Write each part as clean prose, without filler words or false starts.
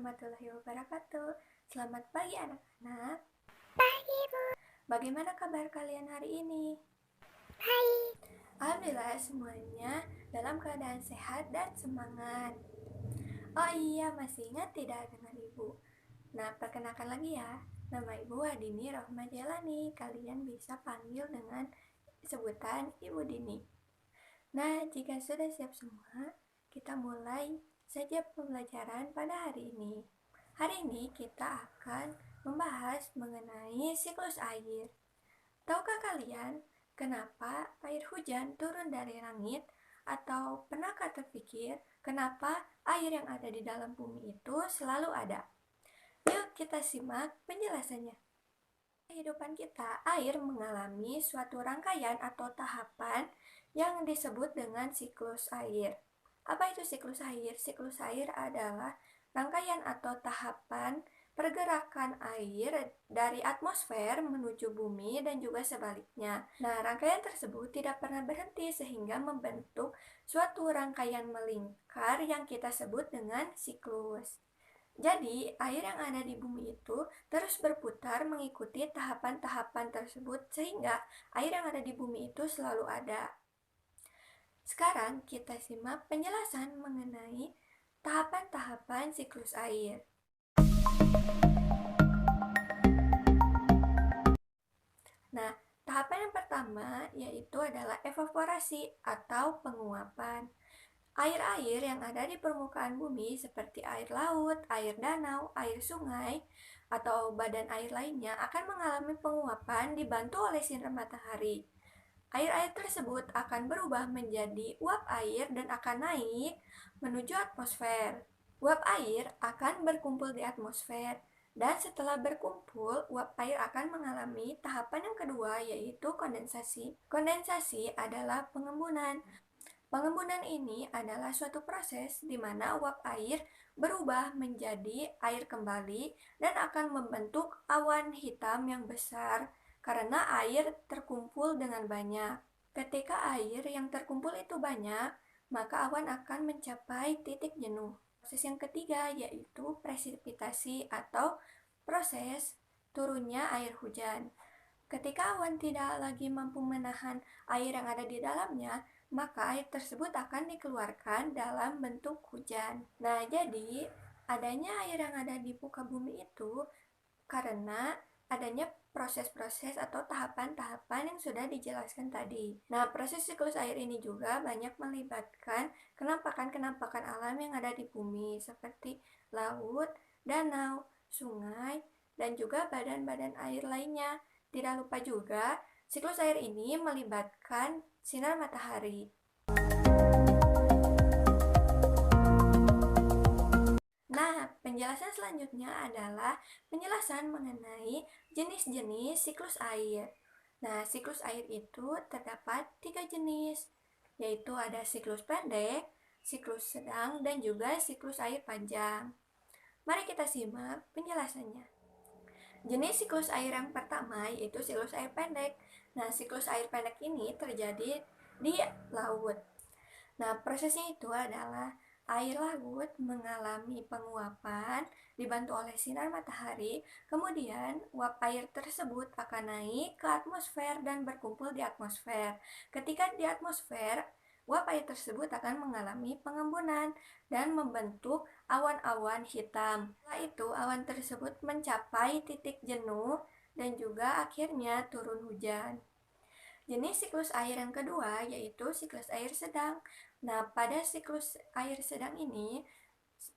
warahmatullahi wabarakatuh. Selamat pagi anak-anak. Pagi, Bu. Bagaimana kabar kalian hari ini? Baik. Alhamdulillah semuanya dalam keadaan sehat dan semangat. Oh iya, masih ingat tidak dengan Ibu? Nah, perkenalkan lagi ya. Nama Ibu Wadini Rohmah Jalani. Kalian bisa panggil dengan sebutan Ibu Dini. Nah, jika sudah siap semua, kita mulai saja pembelajaran pada hari ini. Hari ini kita akan membahas mengenai siklus air. Tahukah kalian kenapa air hujan turun dari langit? Atau pernahkah terpikir kenapa air yang ada di dalam bumi itu selalu ada? Yuk kita simak penjelasannya. Kehidupan kita, air mengalami suatu rangkaian atau tahapan yang disebut dengan siklus air. Apa itu siklus air? Siklus air adalah rangkaian atau tahapan pergerakan air dari atmosfer menuju bumi dan juga sebaliknya. Nah, rangkaian tersebut tidak pernah berhenti sehingga membentuk suatu rangkaian melingkar yang kita sebut dengan siklus. Jadi, air yang ada di bumi itu terus berputar mengikuti tahapan-tahapan tersebut sehingga air yang ada di bumi itu selalu ada. Sekarang kita simak penjelasan mengenai tahapan-tahapan siklus air. Nah, tahapan yang pertama yaitu adalah evaporasi atau penguapan. Air-air yang ada di permukaan bumi seperti air laut, air danau, air sungai, atau badan air lainnya akan mengalami penguapan dibantu oleh sinar matahari. Air-air tersebut akan berubah menjadi uap air dan akan naik menuju atmosfer. Uap air akan berkumpul di atmosfer dan setelah berkumpul, uap air akan mengalami tahapan yang kedua yaitu kondensasi. Kondensasi adalah pengembunan. Pengembunan ini adalah suatu proses di mana uap air berubah menjadi air kembali dan akan membentuk awan hitam yang besar karena air terkumpul dengan banyak. Ketika air yang terkumpul itu banyak, maka awan akan mencapai titik jenuh. Proses yang ketiga yaitu presipitasi atau proses turunnya air hujan. Ketika awan tidak lagi mampu menahan air yang ada di dalamnya, maka air tersebut akan dikeluarkan dalam bentuk hujan. Nah, jadi adanya air yang ada di muka bumi itu karena adanya proses-proses atau tahapan-tahapan yang sudah dijelaskan tadi. Nah, proses siklus air ini juga banyak melibatkan kenampakan-kenampakan alam yang ada di bumi seperti laut, danau, sungai, dan juga badan-badan air lainnya. Tidak lupa juga, siklus air ini melibatkan sinar matahari. Nah, penjelasan selanjutnya adalah penjelasan mengenai jenis-jenis siklus air. Nah, siklus air itu terdapat 3 jenis, yaitu ada siklus pendek, siklus sedang, dan juga siklus air panjang. Mari kita simak penjelasannya. Jenis siklus air yang pertama yaitu siklus air pendek. Nah, siklus air pendek ini terjadi di laut. Nah, prosesnya itu adalah air laut mengalami penguapan dibantu oleh sinar matahari, kemudian uap air tersebut akan naik ke atmosfer dan berkumpul di atmosfer. Ketika di atmosfer, uap air tersebut akan mengalami pengembunan dan membentuk awan-awan hitam. Setelah itu, awan tersebut mencapai titik jenuh dan juga akhirnya turun hujan. Jenis siklus air yang kedua yaitu siklus air sedang. Nah, pada siklus air sedang ini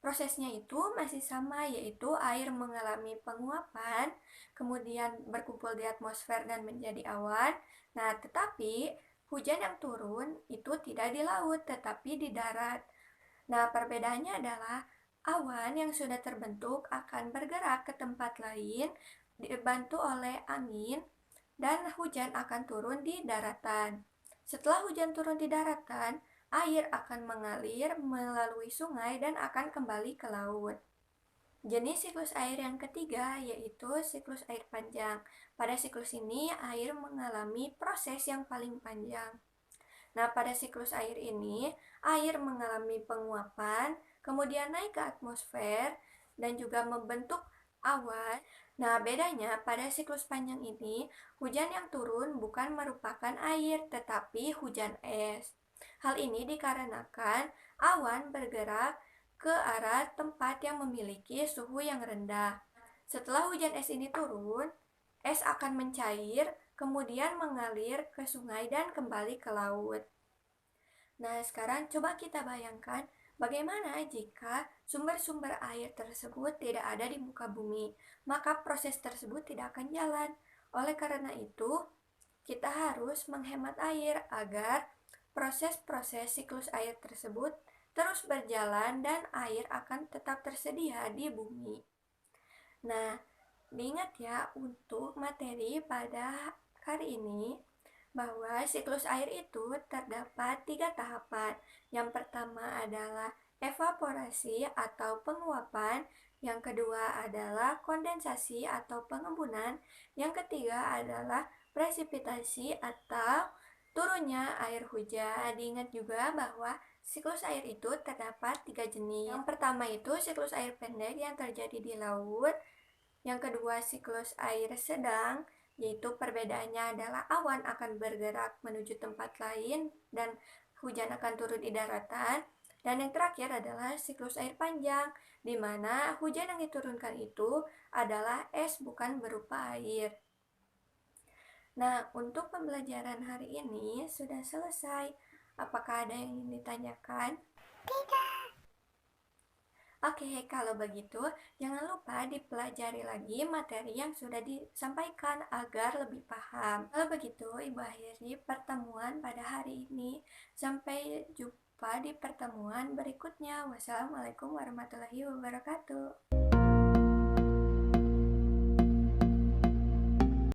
prosesnya itu masih sama, yaitu air mengalami penguapan, kemudian berkumpul di atmosfer dan menjadi awan. Nah, tetapi hujan yang turun itu tidak di laut tetapi di darat. Nah, perbedaannya adalah awan yang sudah terbentuk akan bergerak ke tempat lain dibantu oleh angin dan hujan akan turun di daratan. Setelah hujan turun di daratan, air akan mengalir melalui sungai dan akan kembali ke laut. Jenis siklus air yang ketiga yaitu siklus air panjang. Pada siklus ini, air mengalami proses yang paling panjang. Nah, pada siklus air ini, air mengalami penguapan, kemudian naik ke atmosfer, dan juga membentuk awan. Nah, bedanya pada siklus panjang ini, hujan yang turun bukan merupakan air, tetapi hujan es. Hal ini dikarenakan awan bergerak ke arah tempat yang memiliki suhu yang rendah. Setelah hujan es ini turun, es akan mencair, kemudian mengalir ke sungai dan kembali ke laut. Nah, sekarang coba kita bayangkan bagaimana jika sumber-sumber air tersebut tidak ada di muka bumi, maka proses tersebut tidak akan jalan. Oleh karena itu, kita harus menghemat air agar proses-proses siklus air tersebut terus berjalan dan air akan tetap tersedia di bumi. Nah, diingat ya untuk materi pada hari ini bahwa siklus air itu terdapat 3 tahapan. Yang pertama adalah evaporasi atau penguapan, yang kedua adalah kondensasi atau pengembunan, yang ketiga adalah presipitasi atau turunnya air hujan. Diingat juga bahwa siklus air itu terdapat 3 jenis. Yang pertama itu siklus air pendek yang terjadi di laut. Yang kedua siklus air sedang, yaitu perbedaannya adalah awan akan bergerak menuju tempat lain dan hujan akan turun di daratan. Dan yang terakhir adalah siklus air panjang, di mana hujan yang diturunkan itu adalah es bukan berupa air. Nah, untuk pembelajaran hari ini sudah selesai. Apakah ada yang ingin ditanyakan? Tidak. Oke, kalau begitu, jangan lupa dipelajari lagi materi yang sudah disampaikan agar lebih paham. Kalau begitu, Ibu akhiri pertemuan pada hari ini. Sampai jumpa di pertemuan berikutnya. Wassalamualaikum warahmatullahi wabarakatuh.